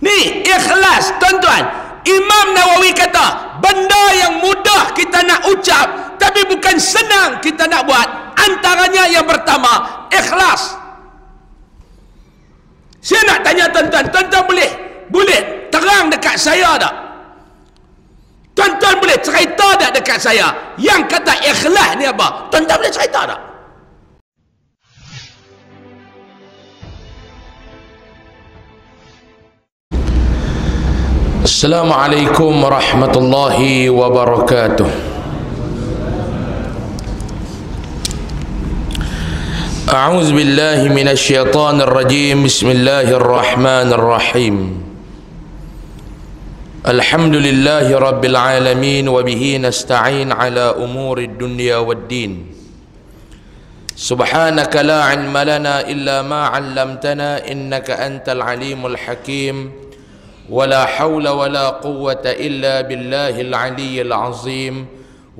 Ni ikhlas, tuan-tuan. Imam Nawawi kata, benda yang mudah kita nak ucap, tapi bukan senang kita nak buat. Antaranya yang pertama, ikhlas. Saya nak tanya tuan-tuan, tuan-tuan boleh terang dekat saya tak? Tuan-tuan boleh cerita tak dekat saya? Yang kata ikhlas ni apa? Tuan-tuan boleh cerita tak? Assalamualaikum warahmatullahi wabarakatuh. A'udzu billahi minasy syaithanir rajim. Bismillahirrahmanirrahim. Alhamdulillahi rabbil alamin wa bihi nasta'in ala umurid dunya waddin. Subhanaka la 'ilma lana illa ma 'allamtana innaka antal alimul hakim. ولا حول ولا قوة إلا بالله العلي العظيم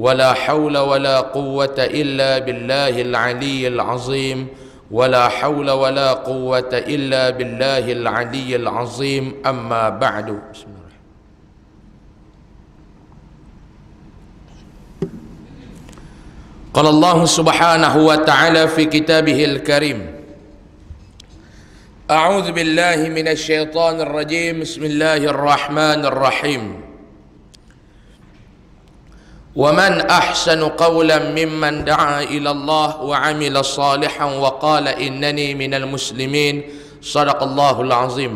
ولا حول ولا قوة إلا بالله العلي العظيم ولا حول ولا قوة إلا بالله العلي العظيم أما بعد. قال الله سبحانه وتعالى في كتابه الكريم أعوذ بالله من الشيطان الرجيم. بسم الله الرحمن الرحيم. ومن أحسن قولا ممن دعا إلى الله وعمل صالحا وقال إنني من المسلمين. صدق الله العظيم.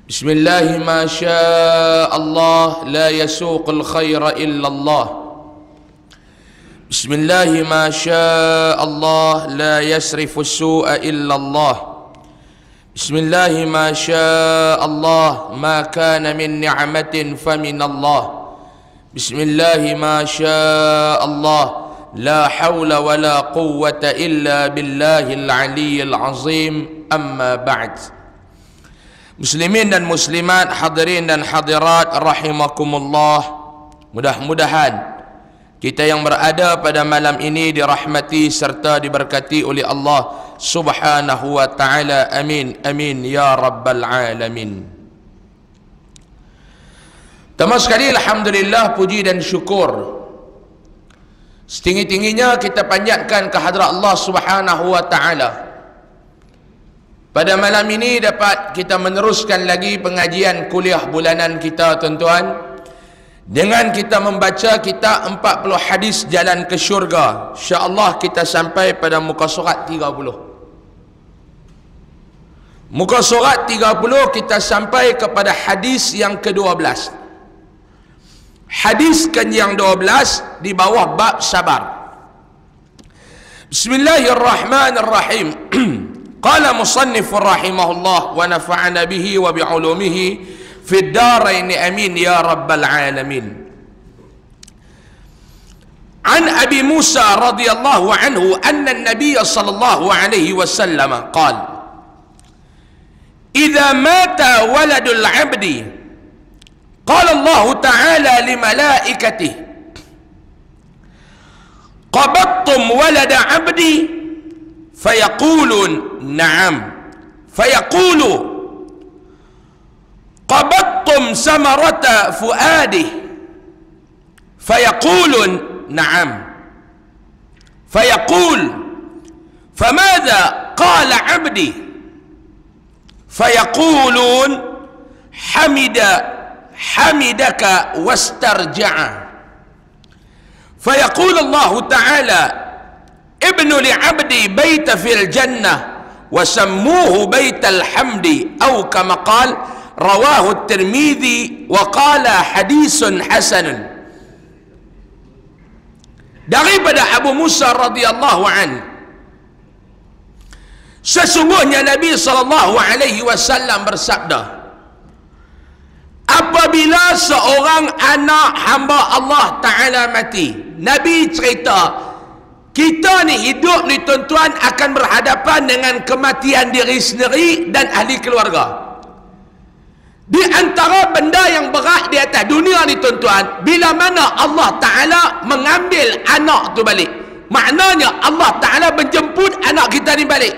بسم الله ما شاء الله لا يسوق الخير إلا الله. بسم الله ما شاء الله لا يصرف السوء إلا الله. بسم الله ما شاء الله ما كان من نعمة فمن الله. بسم الله ما شاء الله لا حول ولا قوة إلا بالله العلي العظيم. أما بعد. Muslimin dan muslimat, hadirin dan hadirat rahimakumullah. Mudah-mudahan kita yang berada pada malam ini dirahmati serta diberkati oleh Allah Subhanahu wa ta'ala. Amin, amin, ya rabbal alamin. Pertama sekali, alhamdulillah, puji dan syukur setinggi-tingginya kita panjatkan kehadrat Allah Subhanahu wa ta'ala. Pada malam ini dapat kita meneruskan lagi pengajian kuliah bulanan kita, tuan-tuan, dengan kita membaca kitab 40 hadis jalan ke syurga. InsyaAllah kita sampai pada muka surat 30. Muka surat 30 kita sampai kepada hadis yang ke-12. Hadis yang 12 di bawah bab sabar. Bismillahirrahmanirrahim. Qala musannifur rahimahullah wa nafa'ana bihi wa bi'ulumihi في الدارين أمين يا رب العالمين. عن أبي موسى رضي الله عنه أن النبي صلى الله عليه وسلم قال: إذا مات ولد العبد قال الله تعالى لملائكته: قبضتم ولد عبدي؟ فيقولون: نعم. فيقول: قبضتم ثمرة فؤاده؟ فيقولون: نعم. فيقول: فماذا قال عبدي؟ فيقولون: حمدك واسترجع. فيقول الله تعالى: ابن لعبدي بيت في الجنة وسموه بيت الحمد، أو كما قال rawahu Tirmidzi wa qala hadisun hasanun. Daripada Abu Musa radhiyallahu an, sesungguhnya Nabi sallallahu alaihi wasallam bersabda, apabila seorang anak hamba Allah Ta'ala mati, Nabi cerita, kita ni hidup ni, tuan-tuan, akan berhadapan dengan kematian diri sendiri dan ahli keluarga. Di antara benda yang berat di atas dunia ni, tuan-tuan, bila mana Allah Ta'ala mengambil anak tu balik, maknanya Allah Ta'ala menjemput anak kita ni balik.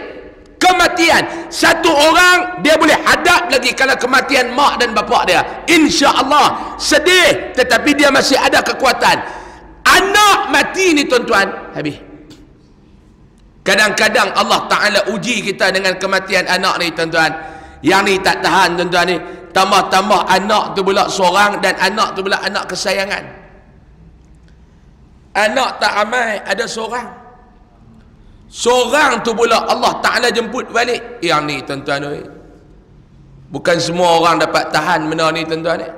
Kematian, satu orang dia boleh hadap lagi kalau kematian mak dan bapak dia. Insya-Allah sedih, tetapi dia masih ada kekuatan. Anak mati ni tuan-tuan, habis. Kadang-kadang Allah Ta'ala uji kita dengan kematian anak ni tuan-tuan. Yang ni tak tahan tuan-tuan ni. Tambah-tambah anak tu pula seorang, dan anak tu pula anak kesayangan. Anak tak ramai, ada seorang. Seorang tu pula Allah Ta'ala jemput balik. Yang ni tuan-tuan ni, bukan semua orang dapat tahan benda ni tuan-tuan ni.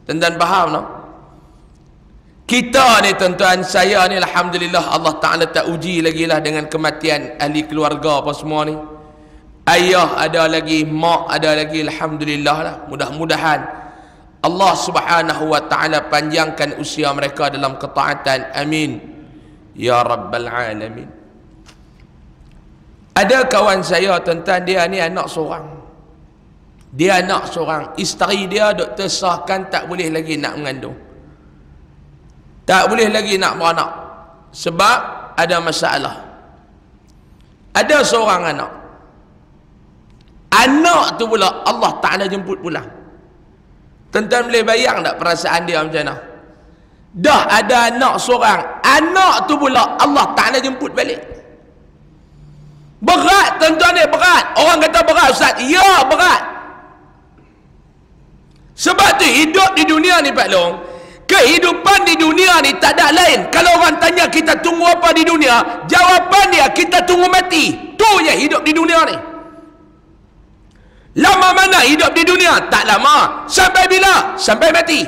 Tuan-tuan faham tak? Kita ni tuan-tuan, saya ni alhamdulillah Allah Ta'ala tak uji lagi lah dengan kematian ahli keluarga apa semua ni. Ayah ada lagi, mak ada lagi, alhamdulillah lah. Mudah-mudahan Allah Subhanahu wa Ta'ala panjangkan usia mereka dalam ketaatan. Amin ya rabbal alamin. Ada kawan saya tuan-tuan, dia ni anak seorang. Dia anak seorang, isteri dia doktor sahkan tak boleh lagi nak mengandung, tak boleh lagi nak beranak sebab ada masalah. Ada seorang anak, anak tu pula Allah Ta'ala jemput pulang. Tuan-tuan boleh bayang tak perasaan dia macam mana? Dah ada anak seorang, anak tu pula Allah Ta'ala jemput balik. Berat tuan-tuan ni, berat. Orang kata berat Ustaz, ya berat. Sebab tu hidup di dunia ni Pak Long, kehidupan di dunia ni tak ada lain. Kalau orang tanya kita tunggu apa di dunia, jawapan dia kita tunggu mati. Tu je hidup di dunia ni. Lama mana hidup di dunia? Tak lama. Sampai bila? Sampai mati.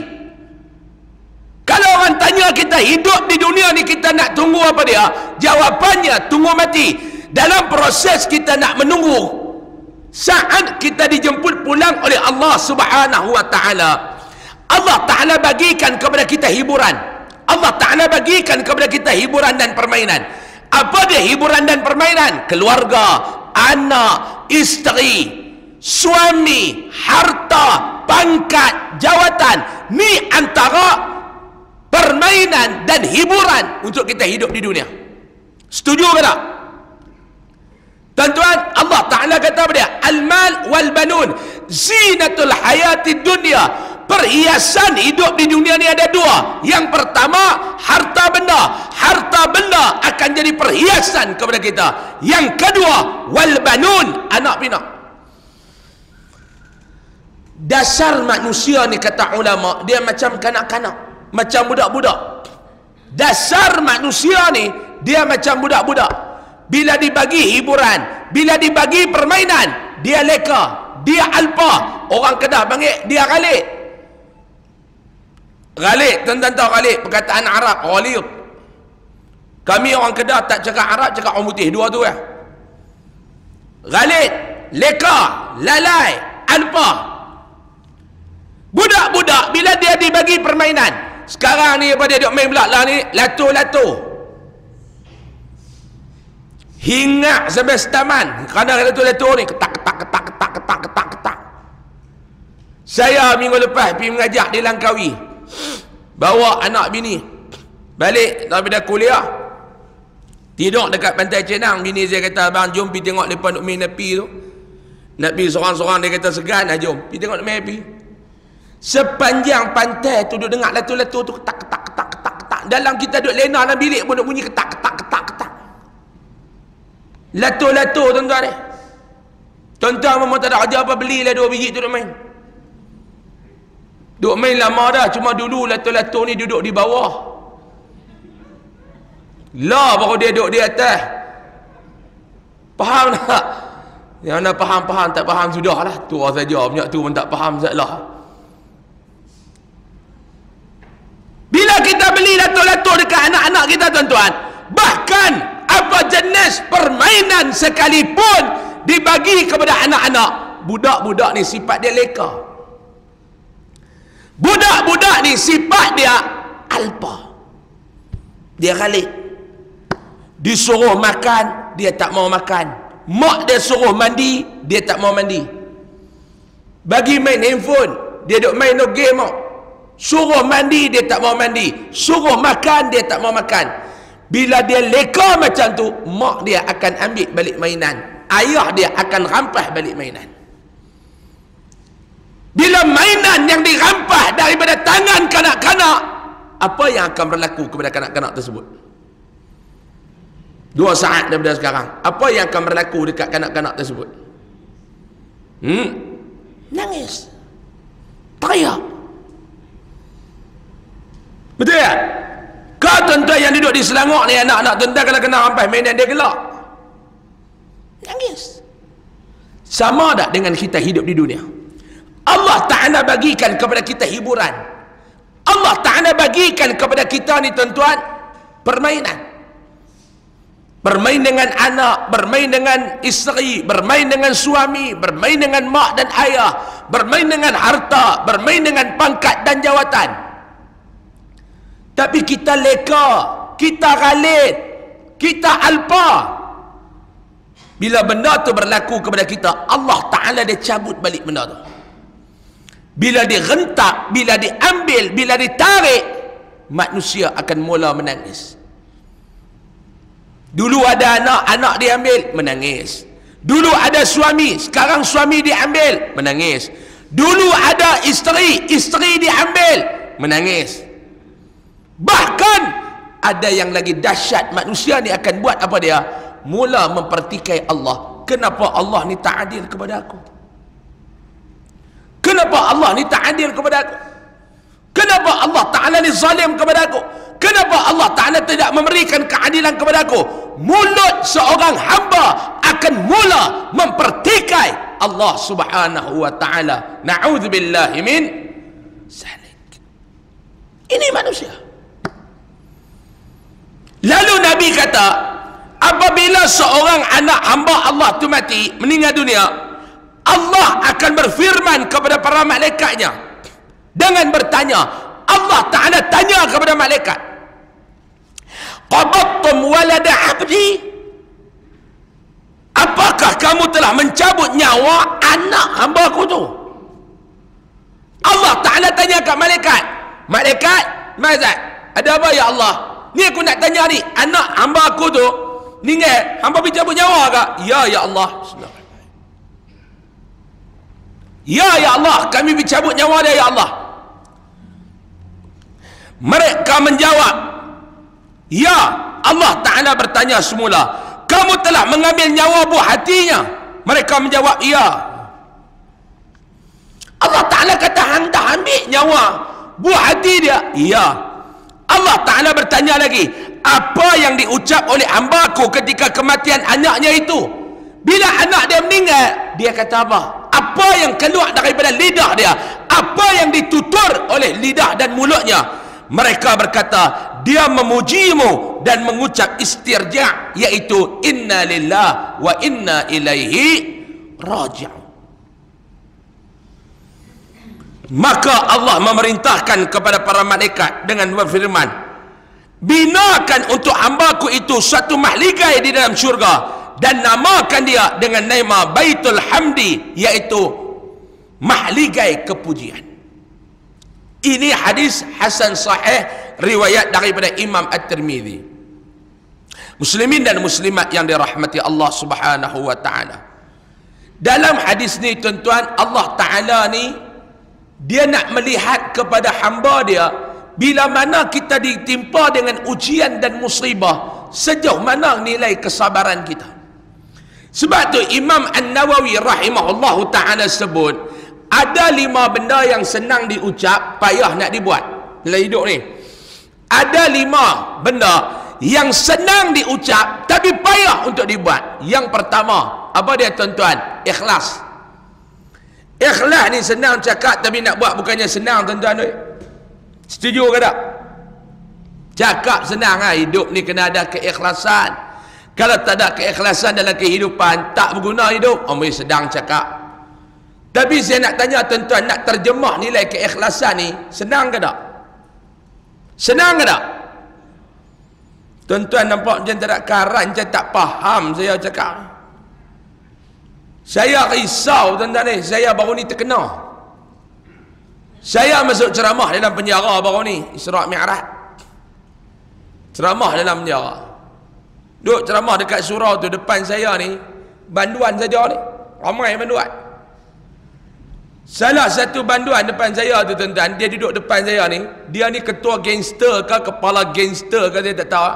Kalau orang tanya kita hidup di dunia ni kita nak tunggu apa dia? Jawapannya tunggu mati. Dalam proses kita nak menunggu saat kita dijemput pulang oleh Allah Subhanahu wa Ta'ala, Allah Ta'ala bagikan kepada kita hiburan. Allah Ta'ala bagikan kepada kita hiburan dan permainan. Apa dia hiburan dan permainan? Keluarga, anak, isteri, suami, harta, pangkat, jawatan. Ni antara permainan dan hiburan untuk kita hidup di dunia. Setuju ke tak? Tuan-tuan, Allah Ta'ala kata pada dia, al-mal wal banun zinatul hayati dunia. Perhiasan hidup di dunia ni ada dua. Yang pertama, harta benda. Harta benda akan jadi perhiasan kepada kita. Yang kedua, wal banun, anak pinak. Dasar manusia ni kata ulama, dia macam kanak-kanak, macam budak-budak. Dasar manusia ni dia macam budak-budak. Bila dibagi hiburan, bila dibagi permainan, dia leka, dia alpa. Orang Kedah panggil dia ghalib. Ghalib, tuan-tuan tahu ghalib, perkataan Arab, ghalib. Kami orang Kedah tak cakap Arab, cakap orang putih, dua tu ya. Ghalib, leka, lalai, alpa. Budak-budak bila dia dibagi permainan, sekarang ni apa dia duk main pula lah ni, lato-lato. Hingat sampai setaman kerana lato-lato ni ketak. Saya minggu lepas pergi mengajak di Langkawi, bawa anak bini balik daripada kuliah, tidur dekat pantai Cenang. Bini saya kata, bang jom pergi tengok mereka nak main api tu. Nak pergi seorang-seorang, dia kata segan lah, jom pergi tengok main api. Sepanjang pantai tu duduk dengar lato-lato tu ketak. Dalam kita duduk lena dalam bilik pun duduk bunyi ketak. Lato-lato tuan-tuan ni. Tuan-tuan memang tak ada kerja apa, belilah 2 biji tu duduk main. Duduk main lama dah, cuma dulu lato-lato ni duduk di bawah. Lah baru dia duduk di atas. Faham tak? Yang nak faham, tak faham sudahlah. Tu saja, banyak tu pun tak faham sajalah. Bila kita beli lato-lato dekat anak-anak kita tuan-tuan, bahkan apa jenis permainan sekalipun dibagi kepada anak-anak, budak-budak ni sifat dia leka. Budak-budak ni sifat dia alpa. Dia ghalib. Disuruh makan, dia tak mau makan. Mak dia suruh mandi, dia tak mau mandi. Bagi main handphone, dia duk main no game. Suruh mandi, dia tak mau mandi. Suruh makan, dia tak mau makan. Bila dia leka macam tu, mak dia akan ambil balik mainan, ayah dia akan rampas balik mainan. Bila mainan yang dirampas daripada tangan kanak-kanak, apa yang akan berlaku kepada kanak-kanak tersebut? 2 saat daripada sekarang, apa yang akan berlaku dekat kanak-kanak tersebut? Nangis, teriak. Betul tak? Kau tuan-tuan yang duduk di Selangor ni, anak-anak tuan-tuan kalau kena rampas mainan, dia gelak, nangis. Sama tak dengan kita hidup di dunia? Allah Ta'ala bagikan kepada kita hiburan. Allah Ta'ala bagikan kepada kita ni tuan-tuan permainan. Bermain dengan anak, bermain dengan isteri, bermain dengan suami, bermain dengan mak dan ayah, bermain dengan harta, bermain dengan pangkat dan jawatan. Tapi kita leka, kita galit, kita alpa. Bila benda tu berlaku kepada kita, Allah Ta'ala dia cabut balik benda tu. Bila direntak, bila diambil, bila ditarik, manusia akan mula menangis. Dulu ada anak, anak diambil, menangis. Dulu ada suami, sekarang suami diambil, menangis. Dulu ada isteri, isteri diambil, menangis. Bahkan ada yang lagi dahsyat, manusia ni akan buat apa dia? Mula mempertikai Allah. Kenapa Allah ni tak adil kepada aku? Kenapa Allah ni tak adil kepada aku? Kenapa Allah Ta'ala ni zalim kepada aku? Kenapa Allah Ta'ala tidak memberikan keadilan kepada aku? Mulut seorang hamba akan mula mempertikai Allah Subhanahu wa Ta'ala. Na'udzubillahi min zalik. Ini manusia. Lalu Nabi kata, apabila seorang anak hamba Allah tu mati, meninggal dunia, Allah akan berfirman kepada para malaikatnya dengan bertanya. Allah Ta'ala tanya kepada malaikat, qabattum walada abdi, apakah kamu telah mencabut nyawa anak hamba aku tu? Allah Ta'ala tanya kat malaikat, malaikat, mazat, ada apa ya Allah? Ni aku nak tanya ni, anak hamba aku tu meninggal, hamba pergi cabut nyawa ke? Ya Allah. Ya Allah, kami pergi cabut nyawa dia ya Allah. Mereka menjawab, ya. Allah Ta'ala bertanya semula, kamu telah mengambil nyawa buah hatinya? Mereka menjawab, ya. Allah Ta'ala kata, hang dah ambil nyawa buah hati dia? Ya. Allah Ta'ala bertanya lagi, apa yang diucap oleh hamba-Ku ketika kematian anaknya itu? Bila anak dia meninggal, dia kata apa? Apa yang keluar daripada lidah dia? Apa yang ditutur oleh lidah dan mulutnya? Mereka berkata, dia memujimu dan mengucap istirja', yaitu inna lillah wa inna ilaihi raji'un. Maka Allah memerintahkan kepada para malaikat dengan berfirman, binakan untuk hamba-Ku itu suatu mahligai di dalam syurga dan namakan dia dengan nama Baitul Hamdi, yaitu mahligai kepujian. Ini hadis hasan sahih riwayat daripada Imam At-Tirmidzi. Muslimin dan muslimat yang dirahmati Allah Subhanahu wa Ta'ala, dalam hadis ni tuan-tuan, Allah Ta'ala ni dia nak melihat kepada hamba dia bila mana kita ditimpa dengan ujian dan musibah, sejauh mana nilai kesabaran kita. Sebab tu Imam An-Nawawi rahimahullahu ta'ala sebut, ada 5 benda yang senang diucap, payah nak dibuat dalam hidup ni. Ada 5 benda yang senang diucap tapi payah untuk dibuat. Yang pertama, apa dia tuan-tuan? Ikhlas. Ikhlas ni senang cakap tapi nak buat bukannya senang tuan-tuan. Setuju ke tak? Cakap senang lah, hidup ni kena ada keikhlasan. Kalau tak ada keikhlasan dalam kehidupan, tak berguna hidup. Orang sedang cakap. Tapi saya nak tanya tuan-tuan, nak terjemah nilai keikhlasan ni senang ke tak? Senang ke tak? Tuan-tuan nampak macam tak ada karan, macam tak faham saya cakap. Saya risau tuan-tuan ni, saya baru ni terkena. Saya masuk ceramah dalam penjara baru ni, Isra' Mi'raj. Ceramah dalam penjara. Duduk ceramah dekat surau tu, depan saya ni banduan saja ni, ramai banduan. Salah satu banduan depan saya tu tuan-tuan, dia duduk depan saya ni, dia ni ketua gangster ke, kepala gangster ke, saya tak tahu.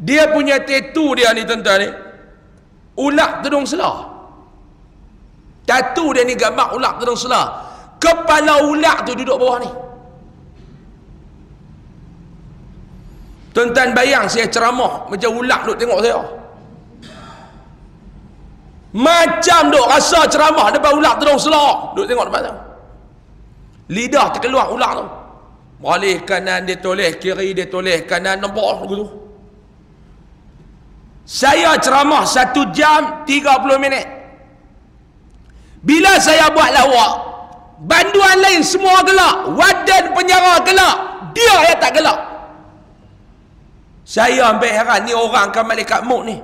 Dia punya tattoo dia ni tuan-tuan ni, ulat tudung selah. Tattoo dia ni gambar ulat tudung selah. Kepala ulat tu duduk bawah ni. Tuan-tuan bayang saya ceramah macam ulat duduk tengok saya. Macam duk rasa ceramah depan ulat tudung selah, duk tengok depan tu. Lidah terkeluar ulat tu. Balik kanan dia toleh, kiri dia toleh, kanan nampak begitu. Saya ceramah 1 jam 30 minit. Bila saya buat lawak, banduan lain semua gelak, wadan penjara gelak, dia yang tak gelak. Saya ambil heran, ni orang kan malaikat maut ni.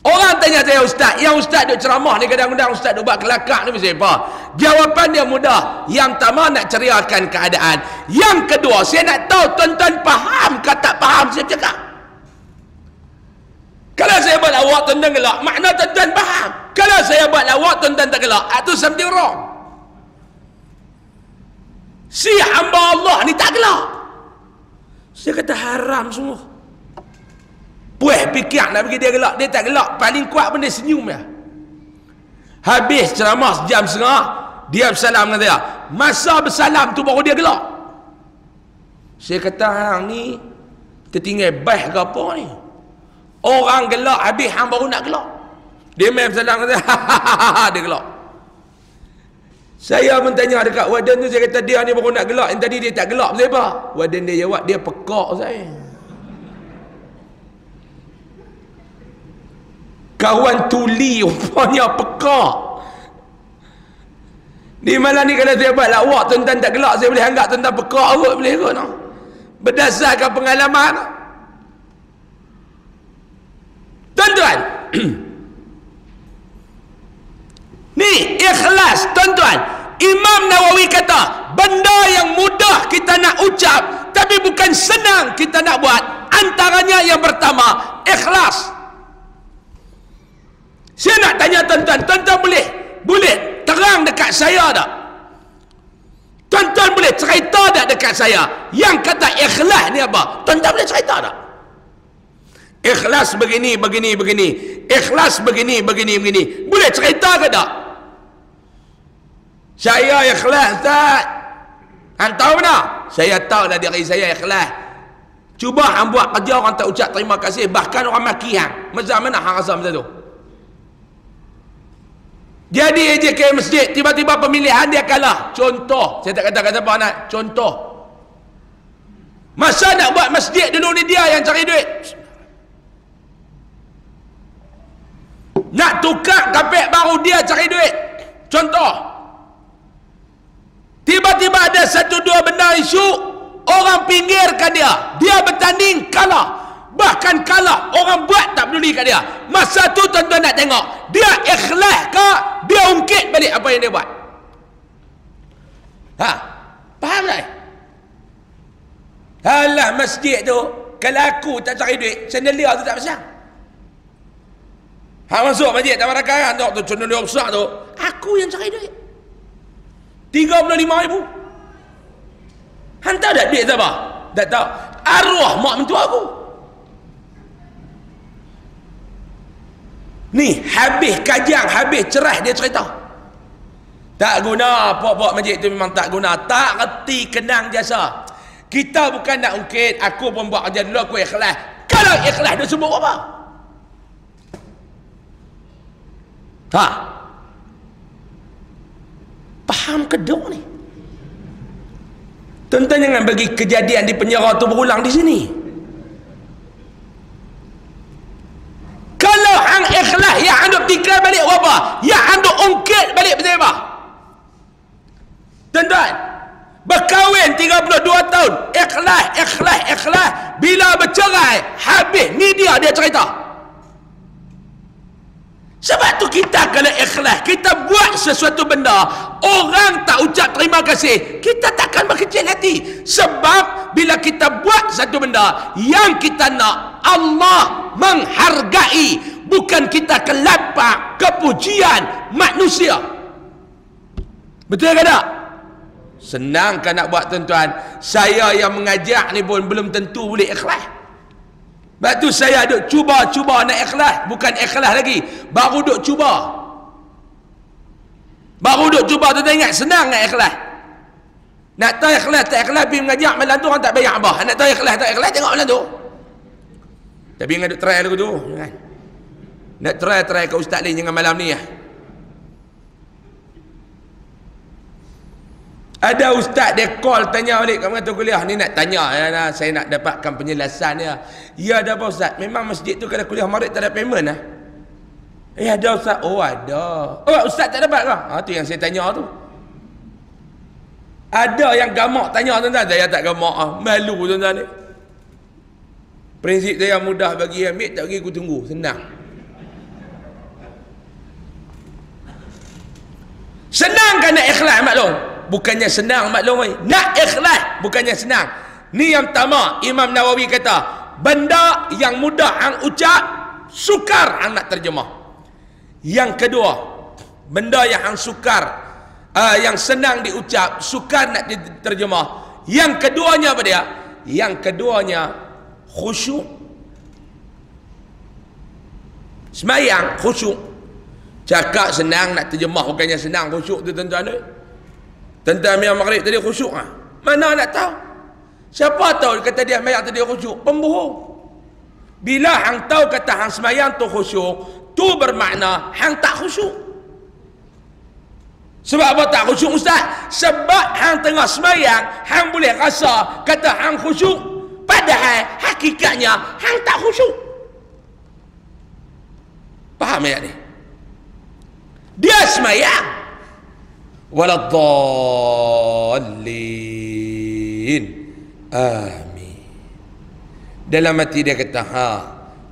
Orang tanya saya, ustaz, yang ustaz duk ceramah ni kadang-kadang ustaz duk buat kelakar ni mesti apa? Jawapan dia mudah. Yang pertama nak ceriakan keadaan. Yang kedua, saya nak tahu tuan-tuan faham ke tak faham saya bercakap. Kalau saya buat lawak tuan-tuan gelak, makna tuan-tuan faham. Kalau saya buat lawak tuan-tuan tak gelak, itu something wrong. Si hamba Allah ni tak gelak. Saya kata haram semua. Puas fikir nak bagi dia gelak, dia tak gelak. Paling kuat pun dia senyum ya. Habis ceramah 1.5 jam, dia bersalam dengan saya. Masa bersalam tu baru dia gelak. Saya kata hang ni tertinggal baih ke apa ni? Orang gelak habis hang baru nak gelak. Dia main bersalam dengan saya. Dia gelak. Saya pun tanya dekat wadan tu, saya kata dia ni baru nak gelak, yang tadi dia tak gelak. Kenapa? Wadan dia jawab, dia pekak saya. Kawan tuli rupanya pekak. Di malam ni kalau saya buat lawak tuan-tuan tak gelak, saya boleh anggap tuan-tuan pekak kot, boleh kot no? Berdasarkan pengalaman. Tuan-tuan, ni ikhlas tuan-tuan. Imam Nawawi kata benda yang mudah kita nak ucap tapi bukan senang kita nak buat. Antaranya yang pertama, ikhlas. Saya nak tanya tuan-tuan, tuan-tuan boleh terang dekat saya tak? Tuan-tuan boleh cerita tak dekat saya? Yang kata ikhlas ni apa? Tuan-tuan boleh cerita tak? Ikhlas begini. Ikhlas begini. Boleh cerita ke tak? Saya ikhlas tak? Hang tahu tak? Saya tahu dah diri saya ikhlas. Cuba hang buat kerja orang tak ucap terima kasih, bahkan orang maki hang. Macam mana hang rasa macam tu? Jadi AJK masjid, tiba-tiba pemilihan dia kalah. Contoh, saya tak kata siapa nak. Contoh, masa nak buat masjid dulu ni dia yang cari duit. Nak tukar kapek baru dia cari duit. Contoh, tiba-tiba ada 1-2 benda isu, orang pinggirkan dia. Dia bertanding, kalah. Bahkan kalah, orang buat tak peduli kat dia. Masa tu tuan-tuan nak tengok, dia ikhlas ke dia ungkit balik apa yang dia buat? Faham tak? Alah masjid tu, kalau aku tak cari duit, chandelier tu tak pasang. Masuk masjid Taman Rakaran tu, chandelier besar tu, aku yang cari duit. 35,000. Hantar tak duit siapa? Tak tahu. Arwah mak mentua aku. Ni habis kajian, habis cerah dia cerita. Tak guna, pok-pok masjid tu memang tak guna. Tak reti kenang jasa. Kita bukan nak ungkit, aku pun buat kerja dulu, aku ikhlas. Kalau ikhlas dia sebut apa? Faham kedok ni? Tuan-tuan jangan bagi kejadian di penjara tu berulang di sini. Kalau hang ikhlas, yang hang duk tikar balik apa? Yang hang duk ungkit balik pasal apa? Tuan-tuan, berkahwin 32 tahun, ikhlas. Bila bercerai, habis. Ni dia cerita. Sebab tu kita kalau ikhlas, kita buat sesuatu benda, orang tak ucap terima kasih, kita takkan berkecil hati. Sebab bila kita buat satu benda yang kita nak Allah menghargai, bukan kita kelapak kepujian manusia. Betul ke tak? Senang kan nak buat tuan-tuan? Saya yang mengajak ni pun belum tentu boleh ikhlas. Sebab tu saya duk cuba-cuba nak ikhlas. Bukan ikhlas lagi, baru duk cuba. Baru duk cuba. Tuan-tuan ingat, senang nak ikhlas. Nak tahu ikhlas tak ikhlas, pergi mengajak malam tu orang tak bayar abah. Nak tahu ikhlas tak ikhlas, tengok malam tu. Tapi ingat duk try lagu tu, jangan. Nak try ke ustaz lain jangan malam ni lah. Ada ustaz dia call tanya balik kat pengatur kuliah ni, nak tanya ya, saya nak dapatkan penjelasan dia. Ya ada apa ustaz? Memang masjid tu kalau kuliah maghrib tak ada payment lah. Ada ustaz. Oh ada. Oh ustaz tak dapat ke? Tu yang saya tanya tu. Ada yang gamak tanya tuan-tuan, saya tak gamak malu tuan-tuan ni. Prinsip saya mudah bagi ambil, tak bagi aku tunggu, senang. Senang kan nak ikhlas maklum? Bukannya senang maklum, nak ikhlas bukannya senang. Ni yang pertama, Imam Nawawi kata, benda yang mudah hang ucap, sukar hang nak terjemah. Yang kedua, benda yang hang sukar, yang senang diucap, sukar nak diterjemah. Yang keduanya apa dia? Yang keduanya khusyuk. Semayang khusyuk. Cakap senang nak terjemah, bukannya senang khusyuk tu tuan-tuan. Tentang yang maghrib tadi khusyuk mana nak tahu? Siapa tahu kata dia semayang tadi khusyuk? Pembohong. Bila hang tahu kata hang semayang tu khusyuk, tu bermakna hang tak khusyuk. Sebab apa tak khusyuk ustaz? Sebab hang tengah semayang, hang boleh rasa kata hang khusyuk, padahal hakikatnya hang tak khusyuk. Faham ayat ni? Dia semayang waladdallin, amin. Dalam hati dia kata,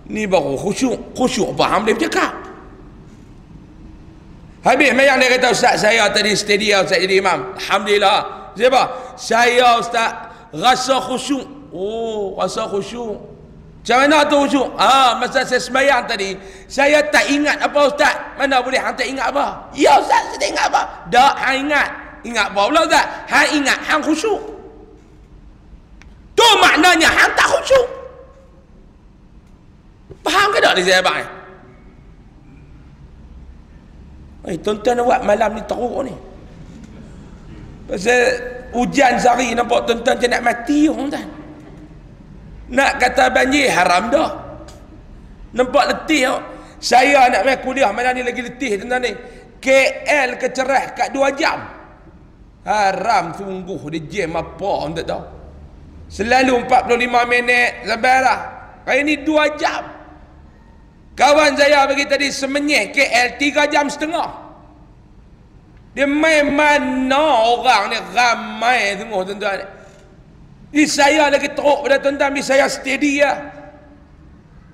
ni baru khusyuk. Khusyuk faham dia bercakap. Habis mayang dia kata, ustaz saya tadi steady ustaz jadi imam, alhamdulillah. Siapa? Saya ustaz rasa khusyuk. Oh, rasa khusyuk. Macam mana tu khusyuk? Masa saya sembahyang tadi, saya tak ingat apa ustaz. Mana boleh hang tak ingat apa? Ya ustaz, saya tak ingat apa. Tak, hang ingat. Ingat apa pula ustaz? Hang ingat hang khusyuk. Tu maknanya hang tak khusyuk. Faham ke tak ni saya abang ni? Tuan-tuan buat malam ni teruk ni. Pasal hujan sehari nampak tuan-tuan macam nak mati tuan-tuan. Nak kata banjir haram dah. Nampak letih tau. Saya nak main kuliah malam ni lagi letih tuan-tuan ni. KL ke Cerah kat 2 jam. Haram sungguh dia jam apa tak tahu. Selalu 45 minit sampai lah. Hari ni 2 jam. Kawan saya bagi tadi Semenyih KL 3 jam setengah. Dia main mana orang ni ramai sungguh tuan-tuan. Di saya lagi teruk pada tuan-tuan, di saya steady lah.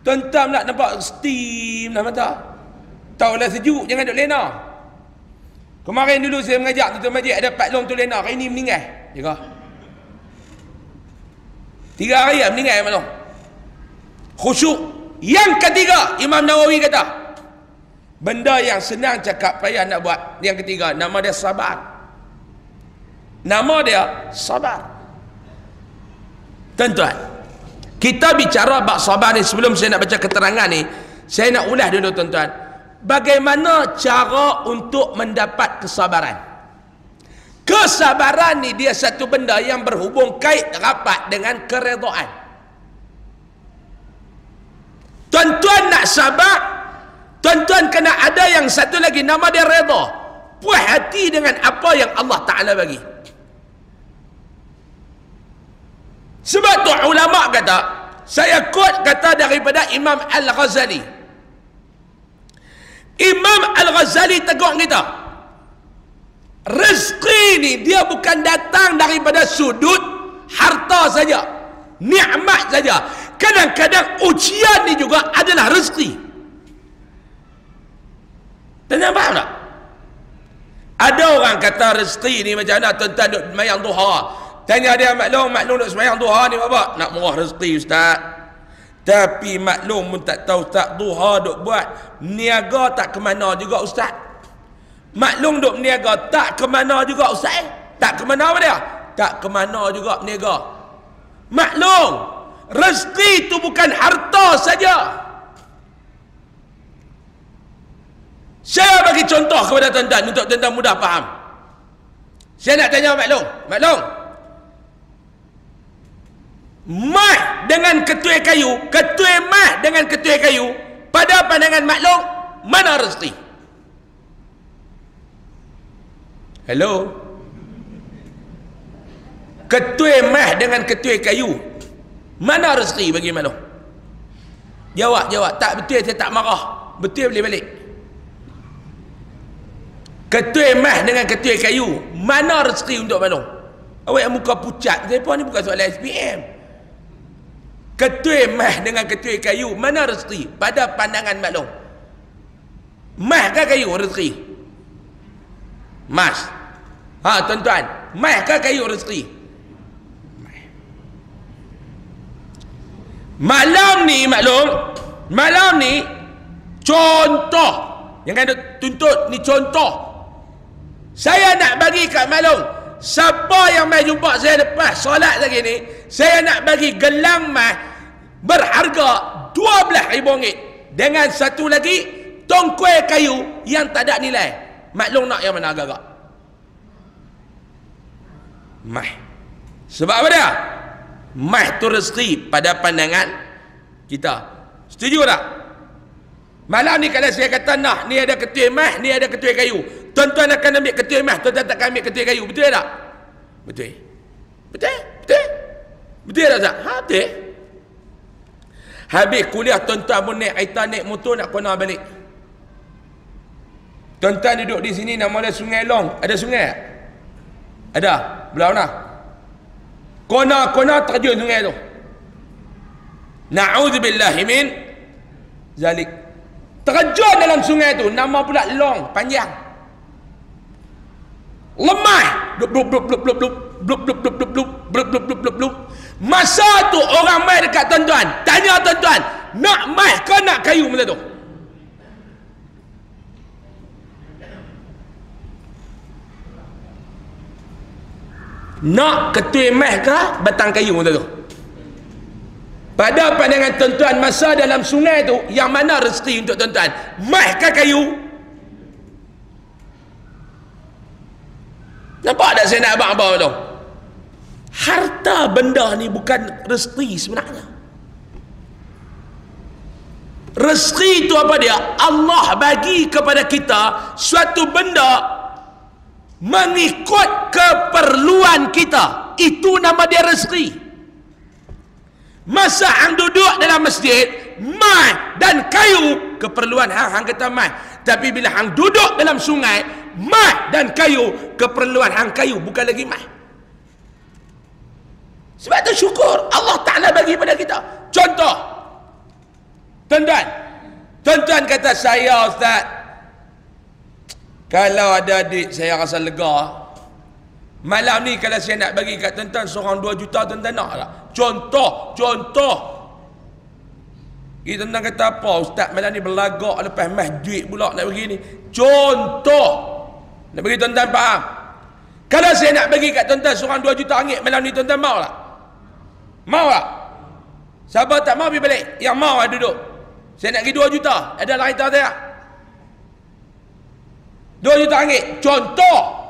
Tuan-tuan nak nampak steam lah mata. Tahulah sejuk, jangan duduk lena. Kemarin dulu saya mengajak tuan-tuan majlis, ada Pak Long tu lena, hari ni meninggal. Jaga. 3 hari lah meninggal Pak Long. Khusyuk. Yang ketiga, Imam Nawawi kata, benda yang senang cakap payah nak buat. Yang ketiga, nama dia sabar. Nama dia sabar. Tuan-tuan, kita bicara bab sabar ni, sebelum saya nak baca keterangan ni, saya nak ulas dulu tuan-tuan. Bagaimana cara untuk mendapat kesabaran? Kesabaran ni dia satu benda yang berhubung kait rapat dengan keredaan. Tuan-tuan nak sabar, tuan-tuan kena ada yang satu lagi, nama dia redha. Puas hati dengan apa yang Allah Ta'ala bagi. Sebab tu ulama kata, saya quote kata daripada Imam Al-Ghazali. Imam Al-Ghazali tegur kita, rezeki ni dia bukan datang daripada sudut harta saja, nikmat saja. Kadang-kadang ujian ni juga adalah rezeki. Tuan-tuan faham tak? Ada orang kata rezeki ni macam mana tuan-tuan duk semayang duha. Tanya dia maklum duk semayang duha ni apa? Nak murah rezeki ustaz. Tapi maklum pun tak tahu ustaz, duha duk buat niaga tak ke mana juga ustaz. Maklum duk berniaga, tak ke mana juga Ustaz. Tak ke mana apa dia? Tak ke mana juga berniaga. Maklum, rezeki itu bukan harta saja. Saya bagi contoh kepada tuan-tuan untuk tuan-tuan mudah faham. Saya nak tanya maklum. Mah dengan ketui kayu, ketui mah dengan ketui kayu, pada pandangan maklum, mana rezeki? Hello? Ketui mah dengan ketui kayu, mana rezeki bagi maklum? Jawab. Tak betul, saya tak marah. Betul boleh balik. Ketui mah dengan ketui kayu, mana rezeki untuk maklum? Awak muka pucat, saya pun ni bukan soalan SPM. Ketui mah dengan ketui kayu, mana rezeki? Pada pandangan maklum. Mah ke kayu rezeki? Mas. Tuan-tuan, mah ke kayu rezeki? Malam ni contoh yang kena tuntut ni contoh. Saya nak bagi kat maklum, siapa yang mai jumpa saya lepas solat lagi ni, saya nak bagi gelang mah berharga RM12,000 dengan satu lagi tongkuai kayu yang tak ada nilai. Maklum nak yang mana agak-agak? Mah. Sebab apa dia? Mah tu rezeki pada pandangan kita. Setuju tak? Malam ni kalau saya kata nak, ni ada ketui mah, ni ada ketui kayu, tuan-tuan akan ambil ketui mah, tuan-tuan tak akan ambil ketui kayu. Betul tak? Betul tak Ustaz? Betul. Habis kuliah tuan-tuan pun naik motor nak kena balik. Tuan-tuan duduk di sini, nama dia Sungai Long. Ada sungai tak? Ada. Belah mana? Kona terjun sungai tu. Na'udzubillahi min zalik. Terjun dalam sungai tu, nama pula Long, panjang. Lemah. Blub. Masa tu orang mai dekat tuan-tuan, tanya tuan-tuan, nak mai ke nak kayu masa tu? Nak ketui meh ke batang kayu masa tu? Pada pandangan tuan-tuan, masa dalam sungai tu, yang mana rezeki untuk tuan-tuan? Meh ke kayu? Nampak tak saya nak abang-abang tu? Harta benda ni bukan rezeki sebenarnya. Rezeki itu apa dia? Allah bagi kepada kita suatu benda mengikut keperluan kita. Itu nama dia rezeki. Masa hang duduk dalam masjid, mai dan kayu keperluan hang kata mai. Tapi bila hang duduk dalam sungai, mai dan kayu keperluan hang kayu, bukan lagi mai. Sebab tu syukur Allah Ta'ala bagi pada kita. Contoh, tuan-tuan kata, saya Ustaz, kalau ada duit saya rasa lega. Malam ni kalau saya nak bagi kat tuan-tuan seorang 2 juta, tuan-tuan nak tak? Contoh. Tuan-tuan kata apa? Ustaz malam ni berlagak lepas mas duit pula nak bagi ni. Contoh. Nak bagi tuan-tuan faham. Kalau saya nak bagi kat tuan-tuan seorang 2 juta ringgit malam ni, tuan-tuan mau tak? Mau tak? Sabar tak mau pergi balik? Yang mau lah duduk. Saya nak bagi 2 juta. Ada lain tahu tak? 2 juta ringgit. Contoh.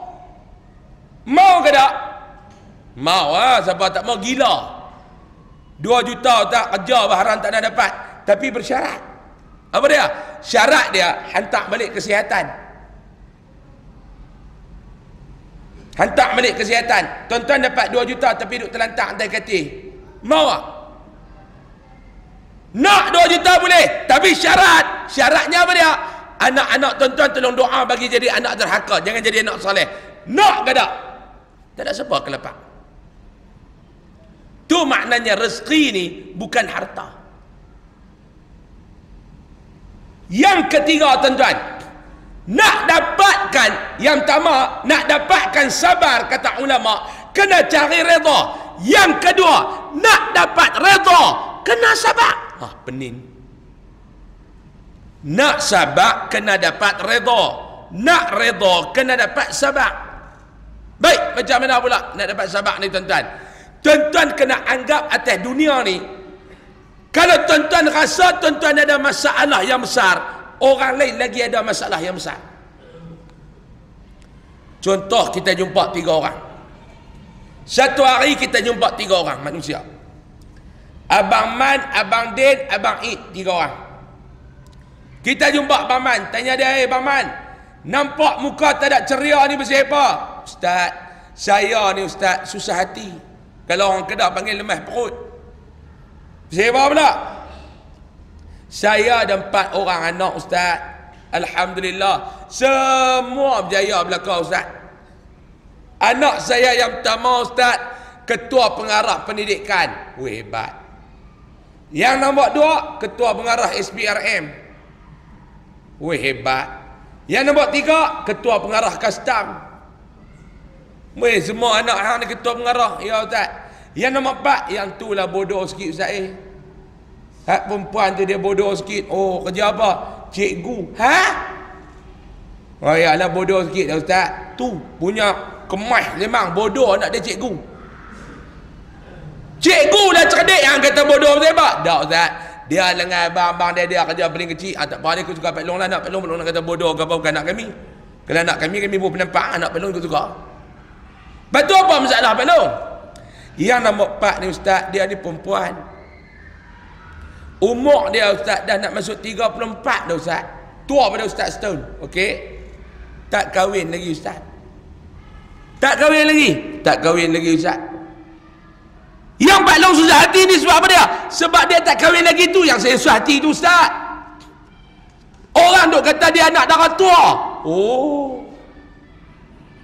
Mau ke tak? Mau lah. Sabar tak mau, gila. 2 juta tak kerja baharan tak nak dapat. Tapi bersyarat. Apa dia? Syarat dia hantar balik kesihatan. Hantar balik kesihatan. Tuan-tuan dapat 2 juta tapi duduk terlantak hantar katil. Mau tak? Nak 2 juta boleh. Tapi syaratnya apa dia? Anak-anak tuan-tuan tolong doa bagi jadi anak derhaka. Jangan jadi anak soleh. Nak ke tak? Tak ada siapa kelepak. Tu maknanya rezeki ni bukan harta. Yang ketiga tuan-tuan, nak dapatkan yang pertama, nak dapatkan sabar kata ulama, kena cari redha. Yang kedua, nak dapat redha, kena sabar. Pening. Nak sabar kena dapat redha. Nak redha kena dapat sabak. Baik, macam mana pula nak dapat sabak ni tuan-tuan? Tuan-tuan kena anggap atas dunia ni, kalau tuan-tuan rasa tuan-tuan ada masalah yang besar, orang lain lagi ada masalah yang besar. Contoh, kita jumpa 3 orang. Satu hari kita jumpa 3 orang manusia. Abang Man, Abang Din, Abang Id, 3 orang. Kita jumpa Abang Man, tanya dia, Abang Man, nampak muka tak ada ceria ni pasal apa? Ustaz, saya ni Ustaz susah hati. Kalau orang Kedah panggil lemah perut. Pasal apa pula? Saya ada 4 orang anak Ustaz. Alhamdulillah, semua berjaya belaka Ustaz. Anak saya yang pertama Ustaz, ketua pengarah pendidikan. Weh, hebat. Yang nombor 2, ketua pengarah SPRM. Weh, hebat. Yang nombor 3, ketua pengarah custom. Weh, semua anak hang ni ketua pengarah. Ya Ustaz. Yang nombor 4, yang tu lah bodoh sikit Ustaz. Hak perempuan tu dia bodoh sikit. Oh, kerja apa? Cikgu. Ha? Oh ya lah, bodoh sikit dah Ustaz. Tu punya kemas memang bodoh anak dia cikgu. Cikgu dah cerdik yang kata bodoh sebab. Tak Ustaz. Dia dengan abang-abang dia kerja paling kecil. Tak apa, aku suka Pak Long lah. Nak Pak Long nak kata bodoh ke apa, bukan anak kami. Kalau anak kami pun penampak anak Pak Long aku suka. Betul apa masalah Pak Long? Yang nombor 4 ni Ustaz, dia ni perempuan. Umur dia Ustaz dah nak masuk 34 dah Ustaz. Tua pada Ustaz setahun. Okey. Tak kahwin lagi Ustaz. Tak kahwin lagi. Tak kahwin lagi Ustaz. Yang Pak Long susah hati ni sebab apa dia? Sebab dia tak kahwin lagi tu yang saya susah hati tu Ustaz. Orang duk kata dia anak darah tua. Oh.